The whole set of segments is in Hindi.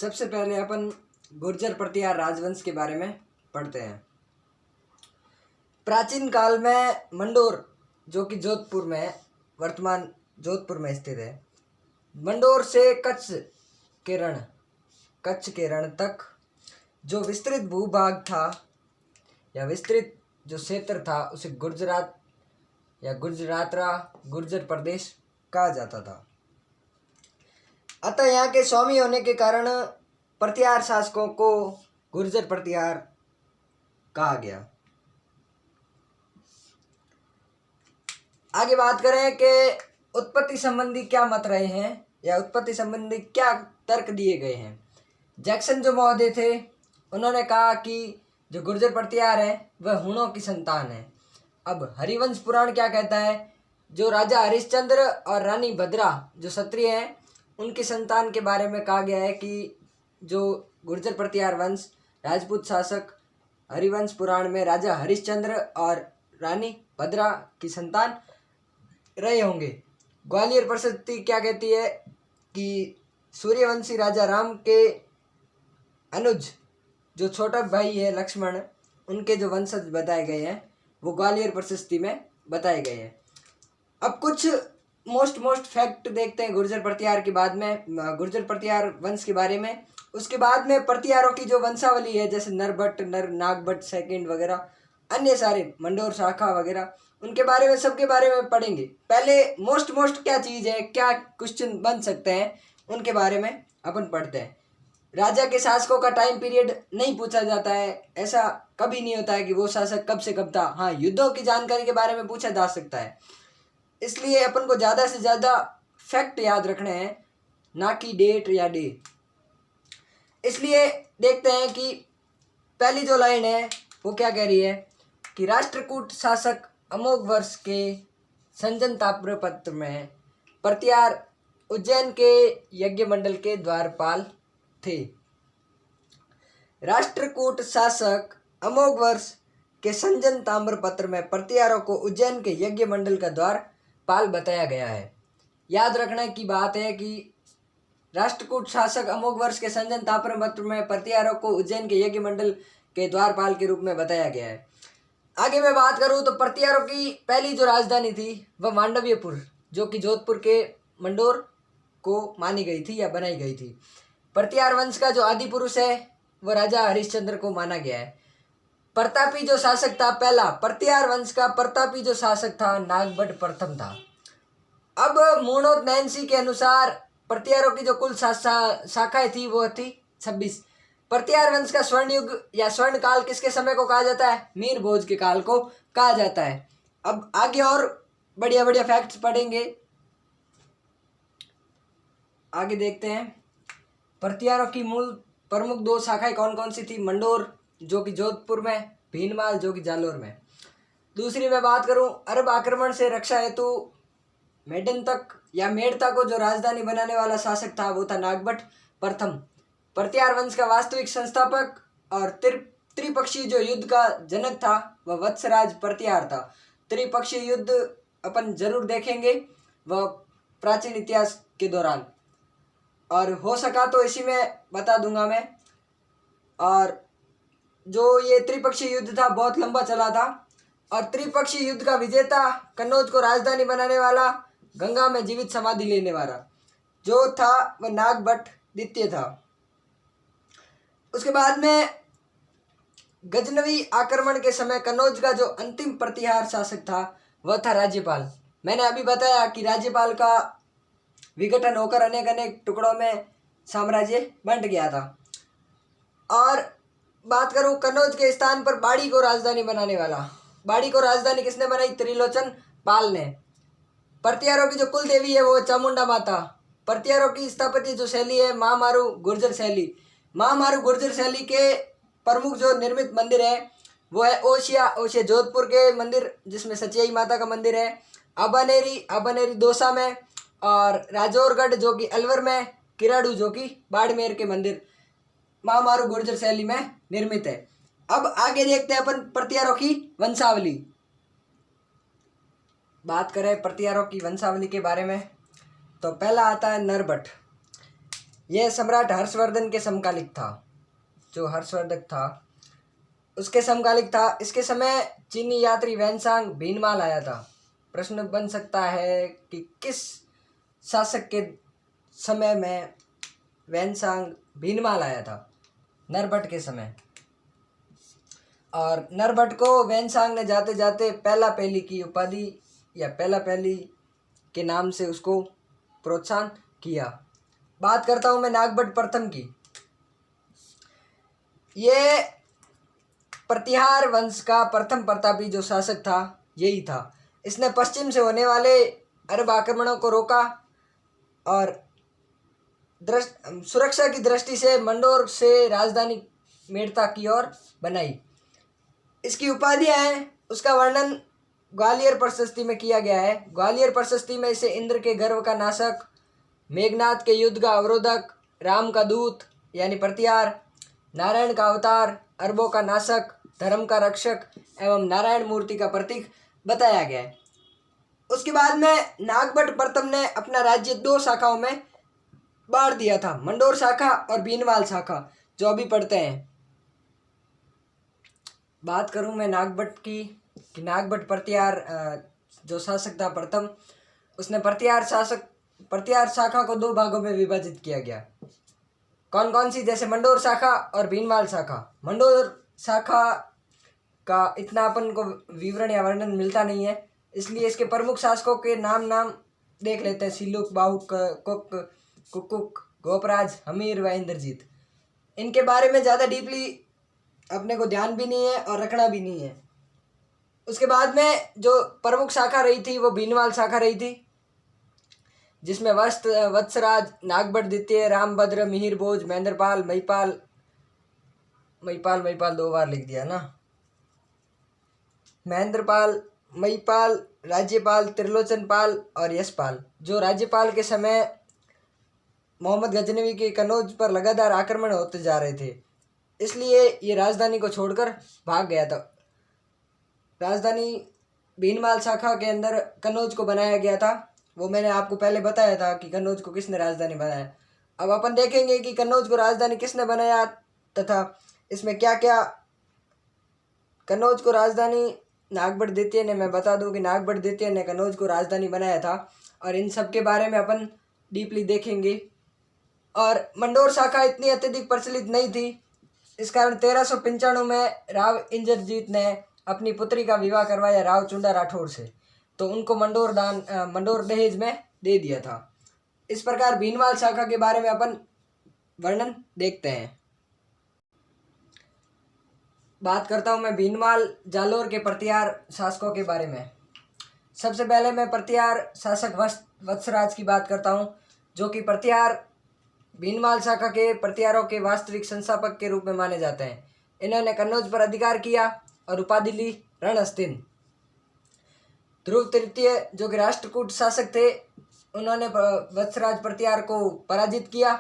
सबसे पहले अपन गुर्जर प्रतिहार राजवंश के बारे में पढ़ते हैं। प्राचीन काल में मंडोर, जो कि जोधपुर में, वर्तमान जोधपुर में स्थित है, मंडोर से कच्छ के रण तक जो विस्तृत भूभाग था या विस्तृत जो क्षेत्र था उसे गुजरात या गुजरातरा गुर्जर प्रदेश कहा जाता था। अतः यहाँ के स्वामी होने के कारण प्रतिहार शासकों को गुर्जर प्रतिहार कहा गया। आगे बात करें कि उत्पत्ति संबंधी क्या मत रहे हैं या उत्पत्ति संबंधी क्या तर्क दिए गए हैं। जैक्सन जो महोदय थे उन्होंने कहा कि जो गुर्जर प्रतिहार है वह हूणों की संतान है। अब हरिवंश पुराण क्या कहता है, जो राजा हरिश्चंद्र और रानी भद्रा जो क्षत्रिय हैं उनकी संतान के बारे में कहा गया है कि जो गुर्जर प्रतिहार वंश राजपूत शासक हरिवंश पुराण में राजा हरिश्चंद्र और रानी भद्रा की संतान रहे होंगे। ग्वालियर प्रशस्ति क्या कहती है कि सूर्यवंशी राजा राम के अनुज जो छोटा भाई है लक्ष्मण, उनके जो वंशज बताए गए हैं वो ग्वालियर प्रशस्ति में बताए गए हैं। अब कुछ मोस्ट फैक्ट देखते हैं गुर्जर प्रतिहार के बाद में, गुर्जर प्रतिहार वंश के बारे में। उसके बाद में प्रतिहारों की जो वंशावली है, जैसे नरभट्ट, नागभट्ट सेकंड वगैरह, अन्य सारे मंडोर शाखा वगैरह, उनके बारे में, सबके बारे में पढ़ेंगे। पहले मोस्ट क्या चीज़ है, क्या क्वेश्चन बन सकते हैं, उनके बारे में अपन पढ़ते हैं। राजा के शासकों का टाइम पीरियड नहीं पूछा जाता है, ऐसा कभी नहीं होता है कि वो शासक कब से कब था। हाँ, युद्धों की जानकारी के बारे में पूछा जा सकता है, इसलिए अपन को ज़्यादा से ज़्यादा फैक्ट याद रखने हैं, ना कि डेट या डे। इसलिए देखते हैं कि पहली जो लाइन है वो क्या कह रही है कि राष्ट्रकूट शासक अमोघ वर्ष के संजन ताम्रपत्र में प्रतिहार उज्जैन के यज्ञ मंडल के द्वारपाल थे। राष्ट्रकूट शासक अमोघ वर्ष के संजन ताम्रपत्र में प्रतिहारों को उज्जैन के यज्ञ मंडल का द्वारपाल बताया गया है। याद रखने की बात है कि राष्ट्रकूट शासक अमोघ वर्ष के संजन ताम्रपत्र में प्रतिहारों को उज्जैन के यज्ञ मंडल के द्वारपाल के रूप में बताया गया है। आगे मैं बात करूं तो प्रतिहारों की पहली जो राजधानी थी वह मांडव्यपुर, जो कि जोधपुर के मंडोर को मानी गई थी या बनाई गई थी। प्रतिहार वंश का जो आदि पुरुष है वह राजा हरिश्चंद्र को माना गया है। प्रतापी जो शासक था, पहला प्रतिहार वंश का प्रतापी जो शासक था नागभट्ट प्रथम था। अब मूणोत नैन्सी के अनुसार प्रतिहारों की जो कुल शाखाएं थी वो थी 26। प्रतिहार वंश का स्वर्ण युग या स्वर्ण काल किसके समय को कहा जाता है, मीर भोज के काल को कहा जाता है। अब आगे और बढ़िया फैक्ट्स पढ़ेंगे। आगे देखते हैं प्रतिहारों की मूल प्रमुख दो शाखाएं कौन कौन सी थी। मंडोर जो कि जोधपुर में, भीनमाल जो कि जालोर में। दूसरी मैं बात करूं, अरब आक्रमण से रक्षा हेतु मेडन तक या मेड़ता को जो राजधानी बनाने वाला शासक था वो था नागभट्ट प्रथम। प्रतिहार वंश का वास्तविक संस्थापक और त्रिपक्षीय जो युद्ध का जनक था वह वत्सराज प्रतिहार था। त्रिपक्षीय युद्ध अपन जरूर देखेंगे वह प्राचीन इतिहास के दौरान, और हो सका तो इसी में बता दूंगा मैं। और जो ये त्रिपक्षीय युद्ध था बहुत लंबा चला था, और त्रिपक्षीय युद्ध का विजेता, कन्नौज को राजधानी बनाने वाला, गंगा में जीवित समाधि लेने वाला जो था वह नागभट्ट द्वितीय था। उसके बाद में गजनवी आक्रमण के समय कन्नौज का जो अंतिम प्रतिहार शासक था वह था राज्यपाल। मैंने अभी बताया कि राज्यपाल का विघटन होकर अनेक टुकड़ों में साम्राज्य बंट गया था। और बात करूं कन्नौज के स्थान पर बाड़ी को राजधानी बनाने वाला, बाड़ी को राजधानी किसने बनाई, त्रिलोचन पाल ने। प्रतिहारों की जो कुल देवी है वो चामुंडा माता। प्रतिहारों की स्थापत्य जो शैली है महामारू गुर्जर शैली। महामारू गुर्जर शैली के प्रमुख जो निर्मित मंदिर है वो है ओशिया जोधपुर के मंदिर जिसमें सचियाई माता का मंदिर है, अबानेरी दौसा में, और राजौरगढ़ जो कि अलवर में, किराड़ू जो कि बाड़मेर के मंदिर महामारू गुर्जर शैली में निर्मित है। अब आगे देखते हैं अपन प्रतिहारों की वंशावली। बात करें प्रतिहारों की वंशावली के बारे में तो पहला आता है नरभट्ट। यह सम्राट हर्षवर्धन के समकालिक था, जो हर्षवर्धन था उसके समकालिक था। इसके समय चीनी यात्री वैनसांग भीनमाल आया था। प्रश्न बन सकता है कि किस शासक के समय में वैनसांग भीनमाल आया था? नरभट्ट के समय। और नरभट्ट को वैनसांग ने जाते जाते पहला पहली की उपाधि या पहला पहली के नाम से उसको प्रोत्साहन किया। बात करता हूँ मैं नागभट्ट प्रथम की। ये प्रतिहार वंश का प्रथम प्रतापी जो शासक था यही था। इसने पश्चिम से होने वाले अरब आक्रमणों को रोका और सुरक्षा की दृष्टि से मंडोर से राजधानी मेड़ता की ओर बनाई। इसकी उपाधियां हैं, उसका वर्णन ग्वालियर प्रशस्ति में किया गया है। ग्वालियर प्रशस्ति में इसे इंद्र के गर्व का नाशक, मेघनाथ के युद्ध का अवरोधक, राम का दूत यानी प्रतिहार, नारायण का अवतार, अरबों का नाशक, धर्म का रक्षक एवं नारायण मूर्ति का प्रतीक बताया गया है। उसके बाद में नागभट्ट प्रथम ने अपना राज्य 2 शाखाओं में बांट दिया था, मंडोर शाखा और भीनमाल शाखा, जो अभी पढ़ते हैं। बात करूं मैं नागभट्ट की कि नागभट्ट प्रतिहार जो शासक था प्रथम, उसने प्रतिहार शाखा को 2 भागों में विभाजित किया गया। कौन कौन सी? जैसे मंडोर शाखा और भीनमाल शाखा। मंडोर शाखा का इतना अपन को विवरण या वर्णन मिलता नहीं है, इसलिए इसके प्रमुख शासकों के नाम देख लेते हैं। सिलुक, बाहुक, कुकुक, गोपराज, हमीर व इंद्रजीत। इनके बारे में ज़्यादा डीपली अपने को ध्यान भी नहीं है और रखना भी नहीं है। उसके बाद में जो प्रमुख शाखा रही थी वो भीनमाल शाखा रही थी, जिसमें वत्सराज, नागभट्ट द्वितीय, रामभद्र, मिहिर भोज, महेंद्रपाल, महिपाल 2 बार लिख दिया ना। महेंद्रपाल, महिपाल, राज्यपाल, त्रिलोचनपाल और यशपाल, जो राज्यपाल के समय मोहम्मद गजनवी के कन्नौज पर लगातार आक्रमण होते जा रहे थे, इसलिए ये राजधानी को छोड़कर भाग गया था। राजधानी भीनमाल शाखा के अंदर कन्नौज को बनाया गया था। वो मैंने आपको पहले बताया था कि कन्नौज को किसने राजधानी बनाया। अब अपन देखेंगे कि कन्नौज को राजधानी किसने बनाया तथा इसमें क्या क्या। कन्नौज को राजधानी नागभट्ट द्वितीय ने, मैं बता दूं कि नागभट्ट द्वितीय ने कन्नौज को राजधानी बनाया था और इन सब के बारे में अपन डीपली देखेंगे। और मंडोर शाखा इतनी अत्यधिक प्रचलित नहीं थी, इस कारण 1395 में राव इंद्रजीत ने अपनी पुत्री का विवाह करवाया राव चुंडा राठौर से, तो उनको मंडोर दहेज में दे दिया था। इस प्रकार भीनमाल शाखा के बारे में अपन वर्णन देखते हैं। बात करता हूँ मैं भीनमाल जालोर के प्रतिहार शासकों के बारे में। सबसे पहले मैं प्रतिहार शासक वत्सराज की बात करता हूँ, जो कि प्रतिहार भीनमाल शाखा के प्रतिहारों के वास्तविक संस्थापक के रूप में माने जाते हैं। इन्होंने कन्नौज पर अधिकार किया और उपाधि ली रणहस्तिन। ध्रुव तृतीय जो कि राष्ट्रकूट शासक थे, उन्होंने वत्सराज प्रतिहार को पराजित किया।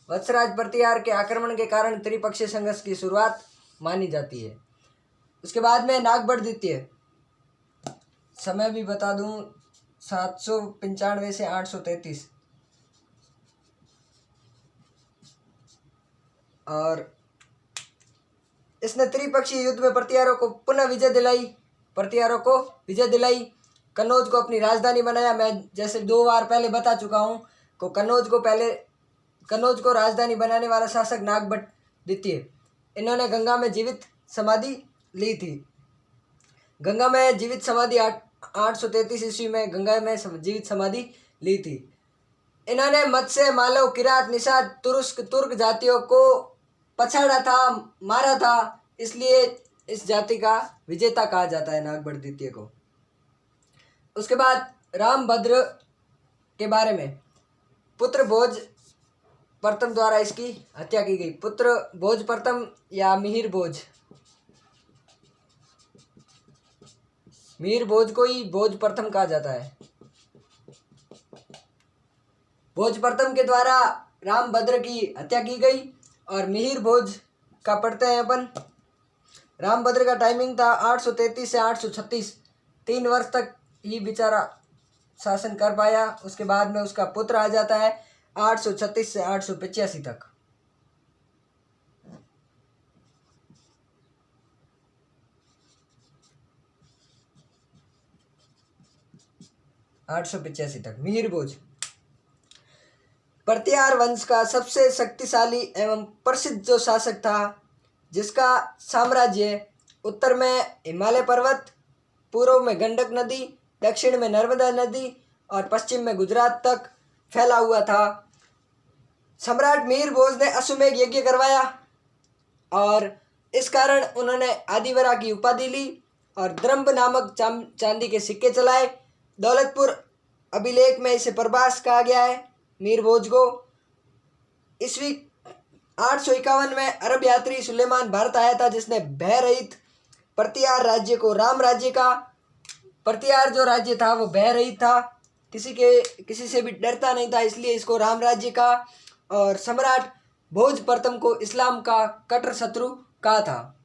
वत्सराज प्रतिहार के आक्रमण के कारण त्रिपक्षीय संघर्ष की शुरुआत मानी जाती है। उसके बाद में नागभट्ट द्वितीय, समय भी बता दूं 795 से 833, और इसने त्रिपक्षीय युद्ध में प्रतिहारों को पुनः विजय दिलाई, कन्नौज को अपनी राजधानी बनाया। मैं जैसे 2 बार पहले बता चुका हूँ को कन्नौज को राजधानी बनाने वाला शासक नागभट्ट द्वितीय। इन्होंने गंगा में जीवित समाधि ली थी। गंगा में जीवित समाधि 833 ईस्वी में गंगा में जीवित समाधि ली थी। इन्होंने मत्स्य, मालव, किरात, निषाद, तुर्क जातियों को पछाड़ा था, मारा था, इसलिए इस जाति का विजेता कहा जाता है नागभट्ट द्वितीय को। उसके बाद रामभद्र के बारे में, पुत्र भोज प्रथम द्वारा इसकी हत्या की गई। पुत्र भोज प्रथम या मिहिर भोज को ही भोज प्रथम कहा जाता है। भोज प्रथम के द्वारा रामभद्र की हत्या की गई और मिहिर भोज का पढ़ते हैं अपन। रामभद्र का टाइमिंग था 833 से 836, 3 वर्ष तक ही बेचारा शासन कर पाया। उसके बाद में उसका पुत्र आ जाता है 836 से 885 तक। मीर भोज प्रतिहार वंश का सबसे शक्तिशाली एवं प्रसिद्ध जो शासक था, जिसका साम्राज्य उत्तर में हिमालय पर्वत, पूर्व में गंडक नदी, दक्षिण में नर्मदा नदी और पश्चिम में गुजरात तक फैला हुआ था। सम्राट मीर भोज ने अश्वमेध यज्ञ करवाया और इस कारण उन्होंने आदिवरा की उपाधि ली और द्रंब नामक चांदी के सिक्के चलाए। दौलतपुर अभिलेख में इसे प्रभास कहा गया है मीर भोज को। ईस्वी 851 में अरब यात्री सुलेमान भारत आया था, जिसने भय रहित प्रतिहार राज्य को राम राज्य का। प्रतिहार जो राज्य था वो भय रहित था, किसी से भी डरता नहीं था, इसलिए इसको राम राज्य का। और सम्राट भोज प्रथम को इस्लाम का कट्टर शत्रु कहा था।